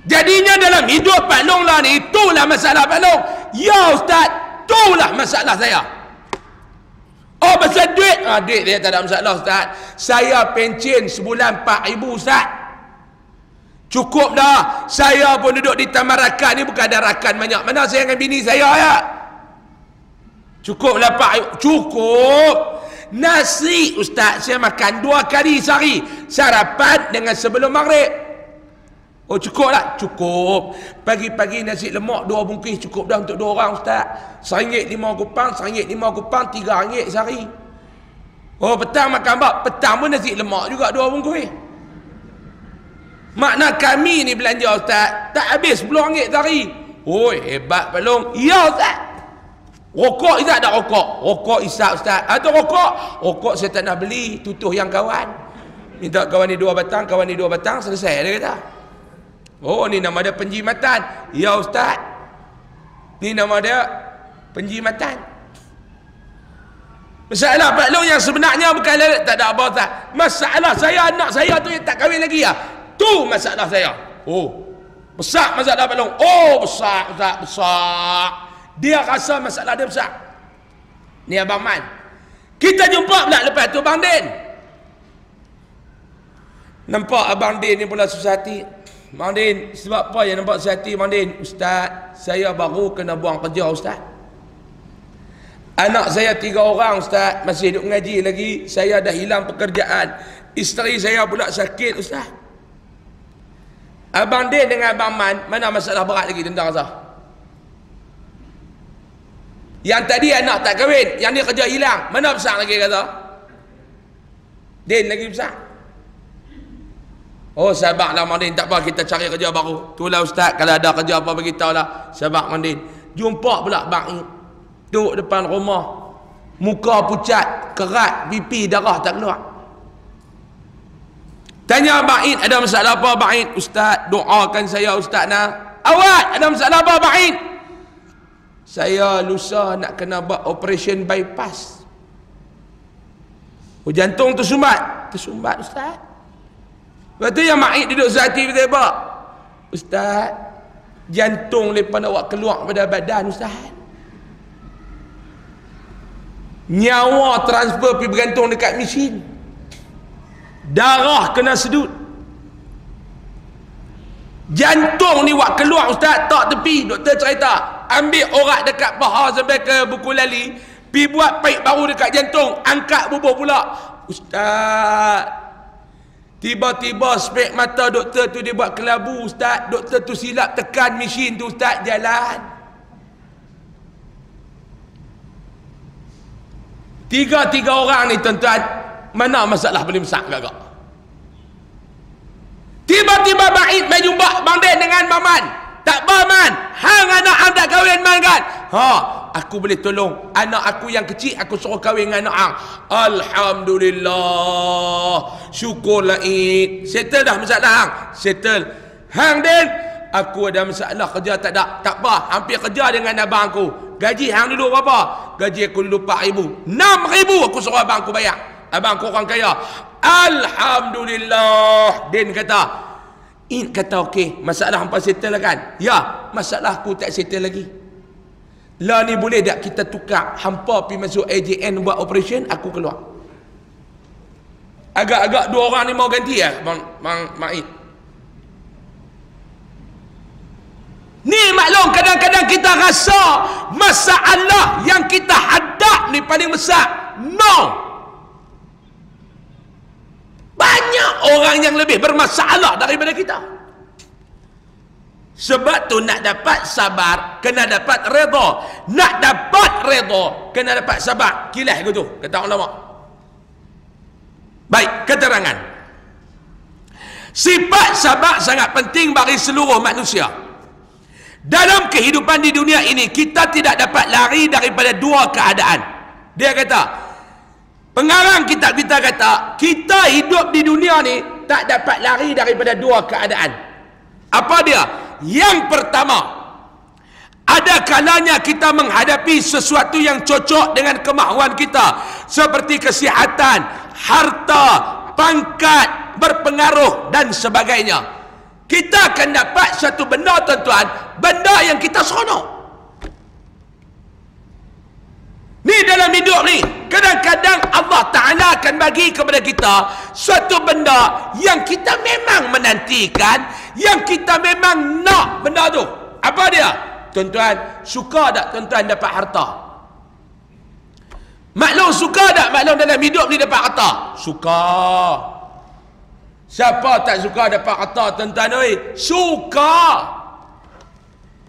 Jadinya dalam hidup Pak Long lah ni, itulah masalah Pak Long. Ya Ustaz, itulah masalah saya. Oh, pasal duit. Duit dia tak ada masalah Ustaz. Saya pencen sebulan 4,000 Ustaz. Cukup dah. Saya pun duduk di taman rakan ni, bukan ada rakan banyak. Mana saya dengan bini saya ya? Cukup lah Pak. Cukup. Nasi Ustaz saya makan 2 kali sehari. Sarapan dengan sebelum maghrib. Oh, cukup lah? Cukup. Pagi-pagi nasi lemak 2 bungkus cukup dah untuk 2 orang Ustaz. RM1.5 kupang, RM1.5 kupang, RM3 sehari. Oh, petang makan apa? Petang pun nasi lemak juga 2 bungkus. Makna kami ni belanja Ustaz, tak habis RM10 sehari. Oh, hebat Pak Long. Ya Ustaz. Rokok Isap tak rokok? Rokok Isap Ustaz. Atau rokok? Rokok saya tak nak beli, tutuh yang kawan. Minta kawan ni 2 batang, kawan ni 2 batang, selesai dia kata. Oh, ni nama dia penjimatan. Ya Ustaz. Ni nama dia penjimatan. Masalah Pak Long yang sebenarnya bukan tak ada apa Ustaz. Masalah saya, anak saya tu yang tak kahwin lagi ya. Tu masalah saya. Oh, besar masalah Pak Long. Oh, besar Ustaz, besar. Dia rasa masalah dia besar. Ni Abang Man. Kita jumpa pula lepas tu Abang Din. Nampak Abang Din ni pula susah hati. Bang Din, sebab apa yang nampak susah hati Bang Din? Ustaz, saya baru kena buang kerja Ustaz. Anak saya 3 orang Ustaz, masih duduk ngaji lagi. Saya dah hilang pekerjaan. Isteri saya pula sakit Ustaz. Abang Din dengan Abang Man, mana masalah berat lagi tentang rasa? Yang tadi anak tak kahwin, yang ni kerja hilang, mana besar lagi kata? Din lagi besar. Oh, sabar lah Mandin, tak apa, kita cari kerja baru. Itulah Ustaz, kalau ada kerja apa beritahu lah. Sabar Mandin. Jumpa pula Bang duduk depan rumah, muka pucat, kerat, pipi, darah tak keluar. Tanya Bang Id, ada masalah apa Bang Id? Ustaz, doakan saya Ustaz nak. Awak, ada masalah apa Bang Id? Saya lusa nak kena buat operation bypass. Oh, jantung tersumbat. Tersumbat Ustaz. Lepas tu yang Mak Id duduk sehati betul apa? Ustaz, jantung lepas nak awak keluar pada badan Ustaz. Nyawa transfer pergi bergantung dekat mesin. Darah kena sedut. Jantung ni wak keluar Ustaz, tak tepi. Doktor cerita, ambil orat dekat paha sampai ke buku lali, pi buat paip baru dekat jantung, angkat bubuh pula. Ustaz, Tiba-tiba spek mata doktor tu dia buat kelabu, ustaz. Doktor tu silap tekan mesin tu, ustaz, jalan. Tiga orang ni tuan-tuan, mana masalah paling besar agak-agak? Tiba-tiba Ba'id main jumpa Bang Den dengan Maman. Tak apa Man, hang anak hang tak kahwin Man kan? Aku boleh tolong anak aku yang kecil, aku suruh kahwin dengan anak hang. Alhamdulillah, syukurlah Id. Settle dah masalah hang? Settle. Hang Den, aku ada masalah kerja tak ada. Tak apa, hampir kerja dengan abang aku. Gaji hang dulu berapa? Gaji aku dulu 4,000. 6,000 aku suruh abang aku bayar. Abang aku orang kaya. Alhamdulillah. Den kata, Id kata okey, masalah hampa settle lah kan? Ya, masalah aku tak settle lagi. Lah ni boleh tak kita tukar, hampa pergi masuk AJN buat operation, aku keluar. Agak-agak dua orang ni mau ganti ya, Bang Id. Ni maklum kadang-kadang kita rasa masalah yang kita hadap ni paling besar. No. Banyak orang yang lebih bermasalah daripada kita. Sebab tu nak dapat sabar, kena dapat redha. Nak dapat redha, kena dapat sabar. Kilas ke tu, kata ulama. Baik, keterangan. Sifat sabar sangat penting bagi seluruh manusia. Dalam kehidupan di dunia ini, kita tidak dapat lari daripada dua keadaan. Dia kata, pengarang kitab kita kata, kita hidup di dunia ni tak dapat lari daripada dua keadaan. Apa dia? Yang pertama, ada kalanya kita menghadapi sesuatu yang cocok dengan kemahuan kita, seperti kesihatan, harta, pangkat, berpengaruh dan sebagainya. Kita akan dapat satu benda tuan-tuan, benda yang kita seronok. Ni dalam hidup ni, kadang-kadang Allah Ta'ala akan bagi kepada kita suatu benda yang kita memang menantikan, yang kita memang nak benda tu. Apa dia? Tuan-tuan, suka tak tuan-tuan dapat harta? Maklum suka tak maklum dalam hidup ni dapat harta? Suka. Siapa tak suka dapat harta tuan-tuan oi? Suka.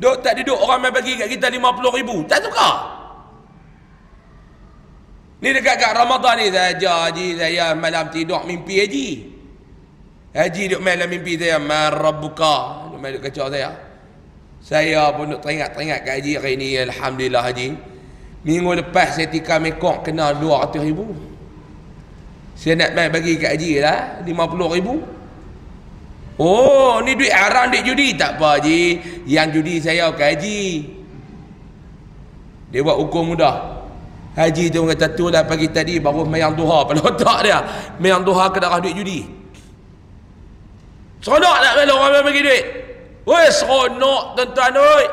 Duk tak duduk orang mai bagi kat kita 50,000, tak suka. Ni dekat Ramadan ni saja haji saya malam tidur mimpi haji. Haji duk malam mimpi saya, marabbuka. Duk main duk kacau saya. Saya pun duk teringat-teringat kat haji hari ni, alhamdulillah haji. Minggu lepas saya tikam ekor kena 200,000. Saya nak main bagi kat haji lah 50,000. Oh, ni duit haram, duit judi. Tak apa haji, yang judi saya kat haji. Dia buat hukum mudah. Haji tu kata tu lah pagi tadi baru mayang duha pada otak dia. Mayang duha ke darah duit judi. Seronok tak kalau orang bagi duit? Woi, seronok tuan-tuan oi.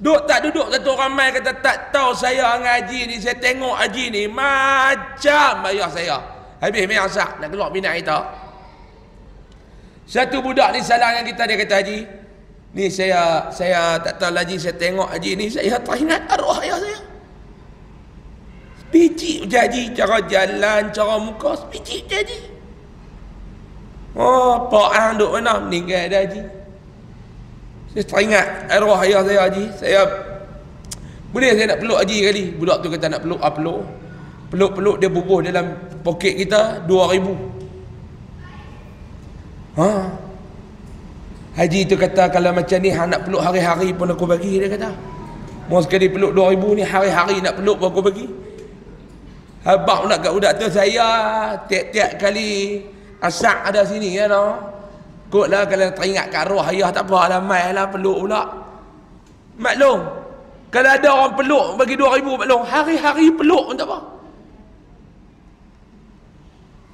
Duk tak duduk satu ramai kata tak tahu saya ngaji ni, saya tengok haji ni macam ayah saya. Habis mayang sak nak keluar minat kita. Satu budak ni salah dengan kita, dia kata haji, ni saya tak tahu haji, saya tengok haji ni saya teringat arwah ayah saya. Picik jadi cara jalan, cara muka picik jadi. Oh, pak hang duk mana? Meninggal dah haji. Saya teringat arwah ayah saya haji. Saya boleh saya nak peluk haji kali. Budak tu kata nak peluk, peluk. Peluk-peluk dia bubuh dalam poket kita 2,000. Haji tu kata kalau macam ni hang nak peluk hari-hari pun aku bagi, dia kata. Mau sekali peluk 2,000 ni hari-hari nak peluk pun aku bagi. Abang nak kat budak tu, saya tiap-tiap kali asak ada sini ya no. Kotlah kalau teringat kat arwah ayah tak apa lah, mai lah peluk pula. Maklum, kalau ada orang peluk bagi 2,000 maklum, hari-hari peluk pun tak apa.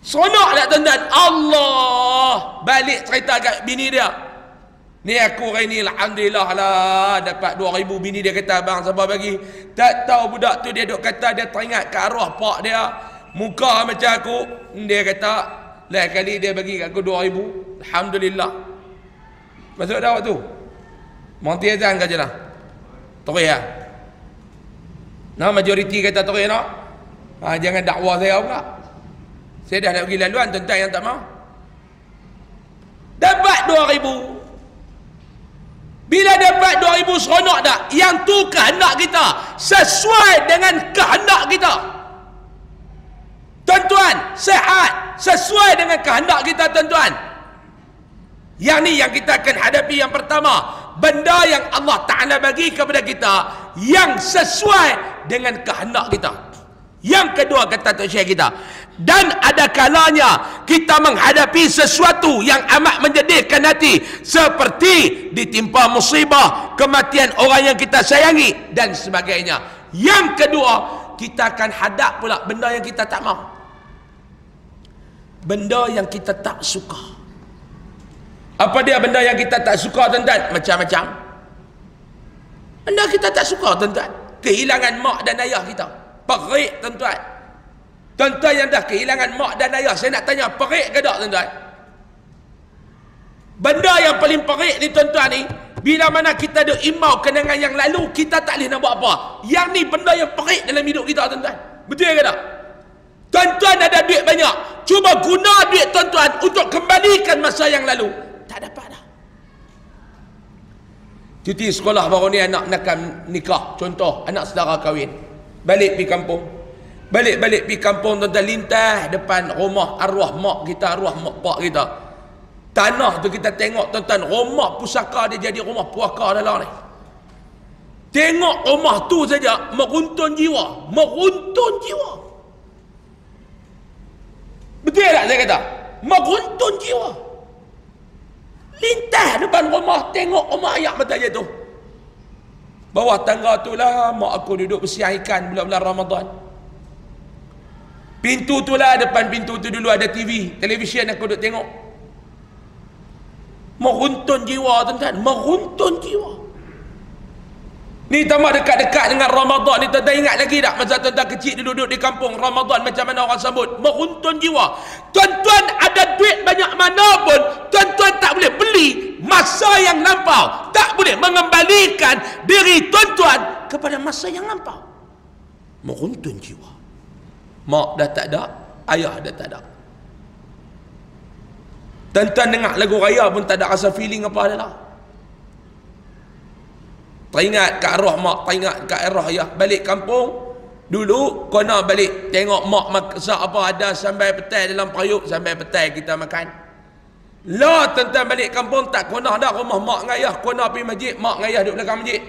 Seronok tak tuan-tuan? Allah balik cerita kat bini dia. Ni aku hari ni alhamdulillah lah dapat 2,000. Bini dia kata, abang sabar bagi. Tak tahu budak tu dia duk kata dia teringat ke arwah pak dia, muka macam aku. Dia kata lain kali dia bagi kat aku 2,000. Alhamdulillah. Masuk dah waktu Monti azan ke je lah terus lah. Nah, majoriti kata terus nak. Jangan dakwa saya pula. Saya dah nak pergi laluan tuan-tuan yang tak mau. Dapat 2,000. Bila dapat 2,000 seronok tak? Yang tu kehendak kita, sesuai dengan kehendak kita. Tuan-tuan, sehat sesuai dengan kehendak kita, tuan-tuan. Yang ni yang kita akan hadapi. Yang pertama, benda yang Allah Ta'ala bagi kepada kita yang sesuai dengan kehendak kita. Yang kedua, kata Tok Syekh kita, dan ada kalanya kita menghadapi sesuatu yang amat menyedihkan hati, seperti ditimpa musibah, kematian orang yang kita sayangi dan sebagainya. Yang kedua, kita akan hadap pula benda yang kita tak mahu, benda yang kita tak suka. Apa dia benda yang kita tak suka, tuan-tuan? Macam-macam benda kita tak suka, tuan-tuan. Kehilangan mak dan ayah kita, perik, tuan-tuan. Tuan-tuan yang dah kehilangan mak dan ayah, saya nak tanya, perik ke tak, tuan-tuan? Benda yang paling perik ni, tuan-tuan, ni bila mana kita ada imau kenangan yang lalu, kita tak boleh nak buat apa. Yang ni benda yang perik dalam hidup kita, tuan-tuan. Betul ke tak? Tuan-tuan ada duit banyak, cuba guna duit tuan-tuan untuk kembalikan masa yang lalu, tak dapat dah. Cuti sekolah baru ni anak nak nikah, contoh anak saudara kahwin, balik pergi kampung. Balik-balik pergi kampung, tuan-tuan, lintas depan rumah arwah mak kita, arwah mak pak kita. Tanah tu kita tengok, tuan-tuan, rumah pusaka dia jadi rumah puaka dalam ni. Tengok rumah tu saja meruntun jiwa, meruntun jiwa. Betul tak saya kata? Meruntun jiwa. Lintas depan rumah, tengok rumah ayak mata je tu. Bawah tangga tu lah mak aku duduk bersiang ikan bulan-bulan Ramadan. Pintu tu lah, depan pintu tu dulu ada TV, televisyen aku duduk tengok. Meruntun jiwa, tuan-tuan, meruntun jiwa. Ni tambah dekat-dekat dengan Ramadan ni, tuan-tuan ingat lagi tak masa tuan-tuan kecil duduk di kampung, Ramadan macam mana orang sambut? Meruntun jiwa. Tuan-tuan ada duit banyak mana pun, tuan-tuan tak boleh beli masa yang lampau, tak boleh mengembalikan diri tuan-tuan kepada masa yang lampau. Meruntun jiwa. Mak dah tak ada, ayah dah tak ada. Tuan-tuan dengar lagu raya pun tak ada rasa feeling apa adalah. Teringat kat arwah mak, teringat kat arwah ayah. Balik kampung dulu, kena balik tengok mak masak apa, ada sampai petai dalam periuk, sampai petai kita makan. Lah tuan-tuan balik kampung tak kena dah rumah mak dengan ayah, kena pergi masjid, mak dengan ayah duduk belakang masjid.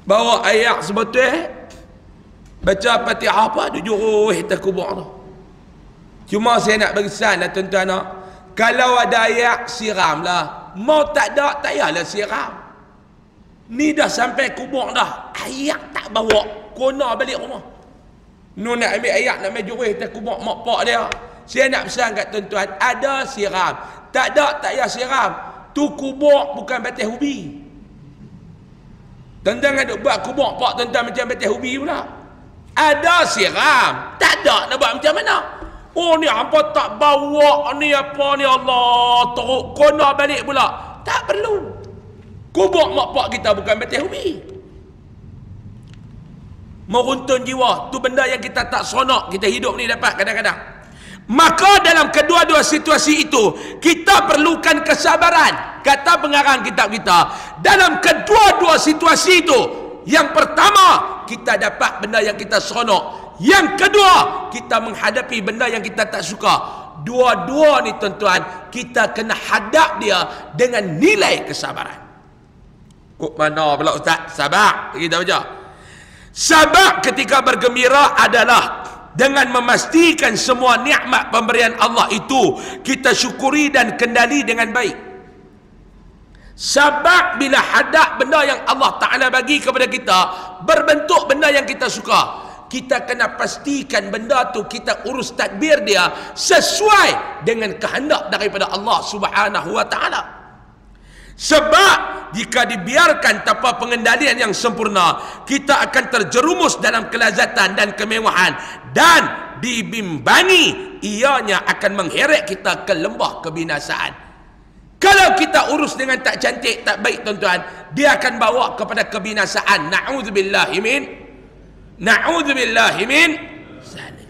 Bawa ayak sebotol, baca Fatihah apa, duduk juruh atas kubur tu. Cuma saya nak berisan lah, tuan-tuan, kalau ada ayak, siram lah. Mau tak ada, tak payahlah siram. Ni dah sampai kubur dah, ayak tak bawa, kena balik rumah. Nu nak ambil ayak, nak ambil juruh atas kubur mak pak dia. Saya nak pesan kat tuan-tuan, ada siram, tak ada, tak payah siram. Tu kubur bukan batas ubi. Tuan-tuan ada buat kubur pak tuan-tuan macam batas ubi pula. Ada siram, tak ada, nak buat macam mana? Oh ni apa tak bawa ni, apa ni, Allah, teruk kena balik pula. Tak perlu. Kubur mak pak kita bukan batas ubi. Meruntun jiwa, tu benda yang kita tak seronok kita hidup ni dapat kadang-kadang. Maka dalam kedua-dua situasi itu kita perlukan kesabaran. Kata pengarang kitab kita, dalam kedua-dua situasi itu, yang pertama kita dapat benda yang kita seronok, yang kedua kita menghadapi benda yang kita tak suka. Dua-dua ni tuan-tuan, kita kena hadap dia dengan nilai kesabaran. Kok mana pula ustaz? Sabar, kita baca. Sabar ketika bergembira adalah dengan memastikan semua nikmat pemberian Allah itu kita syukuri dan kendali dengan baik. Sabar bila hadap benda yang Allah Ta'ala bagi kepada kita berbentuk benda yang kita suka, kita kena pastikan benda tu kita urus tadbir dia sesuai dengan kehendak daripada Allah Subhanahu wa Ta'ala. Sebab jika dibiarkan tanpa pengendalian yang sempurna, kita akan terjerumus dalam kelazatan dan kemewahan, dan dibimbangi ianya akan mengheret kita ke lembah kebinasaan. Kalau kita urus dengan tak cantik, tak baik tuan-tuan, dia akan bawa kepada kebinasaan. Na'udzubillahi min zalim.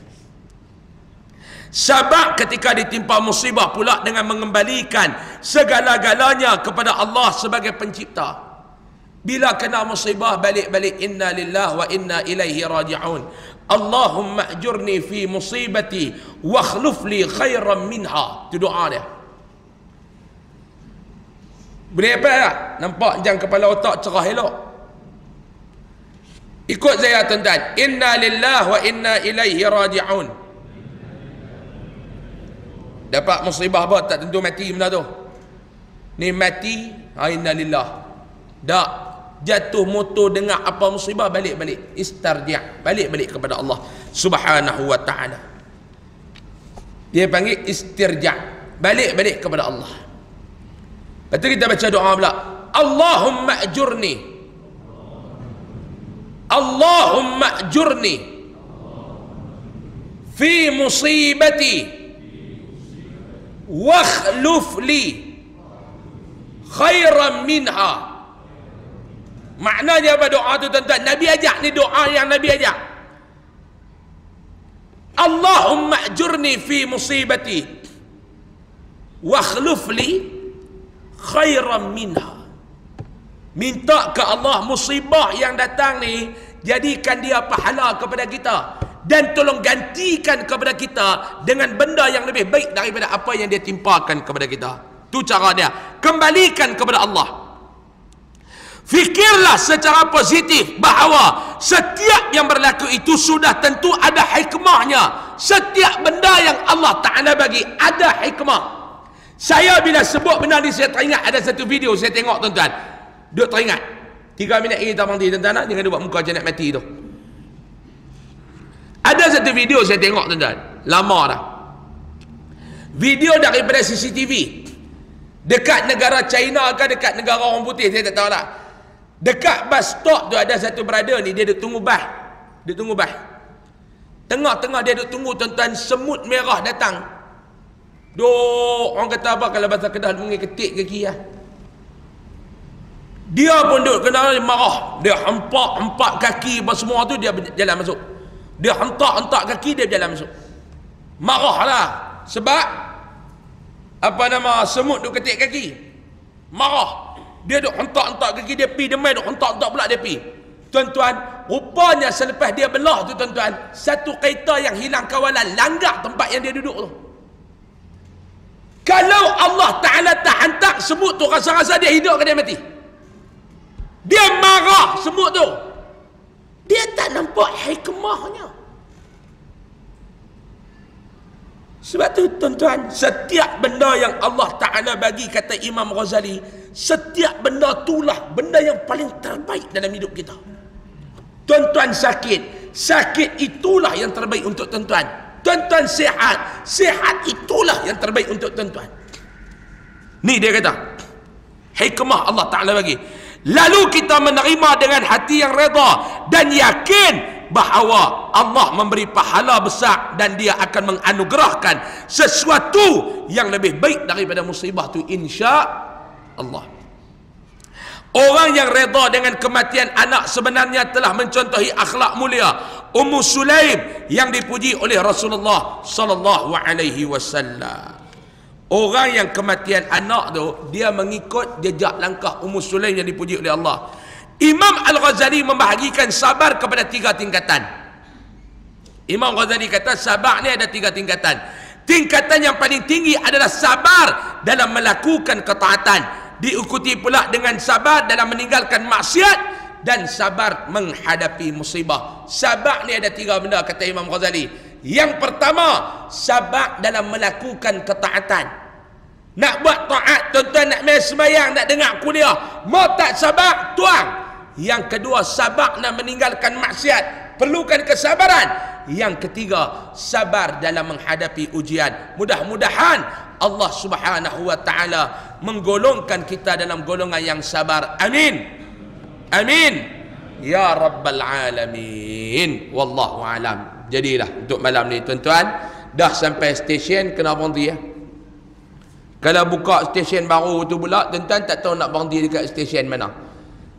Sabar ketika ditimpa musibah pula dengan mengembalikan segala-galanya kepada Allah sebagai pencipta. Bila kena musibah, balik-balik, inna lillahi wa inna ilaihi raji'un. Allahumma ajurni fi musibati wa akhluf li khairan minha. Itu doa dia. Boleh apa tak? Nampak jang kepala otak cerah elok. Ikut saya tuan-tuan. Inna lillahi wa inna ilaihi raji'un. Dapat musibah apa? Tak tentu mati benda tu. Ni mati, inna lillahi. Tak. Jatuh motor dengar apa musibah, balik-balik. Istarji'. Balik-balik kepada Allah Subhanahu wa ta'ala. Dia panggil istirja'. Balik-balik kepada Allah. Lepas tu kita baca doa pula. Allahumma ajurni. Allahumma ajurni fi musibati wakhluf li khairan minha. Maknanya apa doa tu tuan-tuan? Nabi ajak, ni doa yang Nabi ajak. Allahumma ajurni fi musibati wakhluf li khairan minha. Minta ke Allah musibah yang datang ni jadikan dia pahala kepada kita, dan tolong gantikan kepada kita dengan benda yang lebih baik daripada apa yang dia timpakan kepada kita. Tu cara dia. Kembalikan kepada Allah. Fikirlah secara positif bahawa setiap yang berlaku itu sudah tentu ada hikmahnya. Setiap benda yang Allah Ta'ala bagi ada hikmah. Saya bila sebut benda ni, saya teringat ada satu video saya tengok tuan-tuan. Duk teringat 3 minit lagi tak berhenti tuan-tuan. Jangan dia buat muka macam nak mati tu. Ada satu video saya tengok tuan-tuan, lama dah. Video daripada CCTV dekat negara China ke dekat negara orang putih, saya tak tahu lah. Dekat bus stop tu ada satu brother ni, dia duk tunggu bas. Dia tunggu bas. Tengah-tengah dia duk tunggu tuan-tuan, semut merah datang. Duk, orang kata apa kalau bahasa Kedah, mungkin ketik kaki lah. Dia pun duk kena marah. Dia hempak kaki apa semua tu, dia jalan masuk. Dia hentak kaki, dia berjalan masuk. Marahlah. Sebab apa nama, semut duk ketik kaki. Marah. Dia duk hentak kaki, dia pi demai, duk hentak pula dia pi. Tuan-tuan, rupanya selepas dia belah tu tuan-tuan, satu kereta yang hilang kawalan langgar tempat yang dia duduk tu. Kalau Allah Ta'ala tak hantar semut tu, rasa-rasa dia hidup ke dia mati? Dia marah semut tu. Dia tak nampak hikmahnya. Sebab tu tuan-tuan, setiap benda yang Allah Ta'ala bagi, kata Imam Ghazali, setiap benda itulah benda yang paling terbaik dalam hidup kita. Tuan-tuan sakit itulah yang terbaik untuk tuan-tuan. Tuan-tuan sihat itulah yang terbaik untuk tuan-tuan. Ni dia kata, hikmah Allah Ta'ala bagi. Lalu kita menerima dengan hati yang reda dan yakin bahawa Allah memberi pahala besar dan dia akan menganugerahkan sesuatu yang lebih baik daripada musibah tu, insya Allah. Orang yang reda dengan kematian anak sebenarnya telah mencontohi akhlak mulia Ummu Sulaim yang dipuji oleh Rasulullah sallallahu alaihi wasallam. Orang yang kematian anak tu, dia mengikut jejak langkah Ummu Sulaim yang dipuji oleh Allah. Imam Al-Ghazali membahagikan sabar kepada 3 tingkatan. Imam Ghazali kata sabar ni ada 3 tingkatan. Tingkatan yang paling tinggi adalah sabar dalam melakukan ketaatan, diikuti pula dengan sabar dalam meninggalkan maksiat, dan sabar menghadapi musibah. Sabar ni ada 3 benda kata Imam Ghazali. Yang pertama, sabar dalam melakukan ketaatan. Nak buat taat tuan-tuan, nak main sembahyang, nak dengar kuliah, mau tak sabar, tuang. Yang kedua, sabar nak meninggalkan maksiat, perlukan kesabaran. Yang ketiga, sabar dalam menghadapi ujian. Mudah-mudahan Allah Subhanahu wa ta'ala menggolongkan kita dalam golongan yang sabar. Amin. Amin. Ya Rabbal Alamin. Wallahu alam. Jadilah untuk malam ni tuan-tuan, dah sampai stesen, kena berhenti ya. Kalau buka stesen baru tu pula, tuan-tuan tak tahu nak berhenti dekat stesen mana.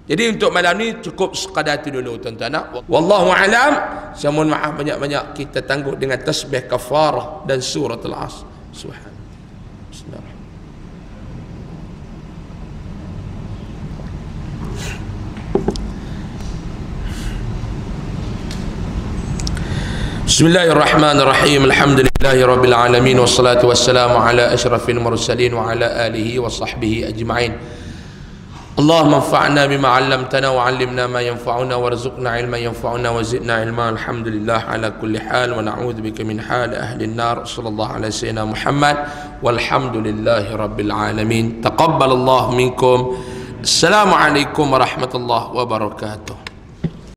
Jadi untuk malam ni cukup sekadar itu dulu tuan-tuan. Wallahu alam. Saya mohon maaf banyak-banyak kita tangguh dengan tasbih kafarah dan suratul Asr. Subhan. Bismillahirrahmanirrahim. Alhamdulillahirabbil alamin wassalatu wassalamu ala asyrafil mursalin wa ala alihi wa sahbihi ajma'in. Allahumma anfa'na bima 'allamtana wa 'allimna ma yanfa'una warzuqna 'ilman yanfa'una wa zidna 'ilma. Alhamdulillah ala kulli hal wa na'udzubika min hal ahli an-nar. Sallallahu ala sayyidina Muhammad walhamdulillahirabbil alamin. Taqabbalallahu minkum. Assalamualaikum warahmatullahi wabarakatuh.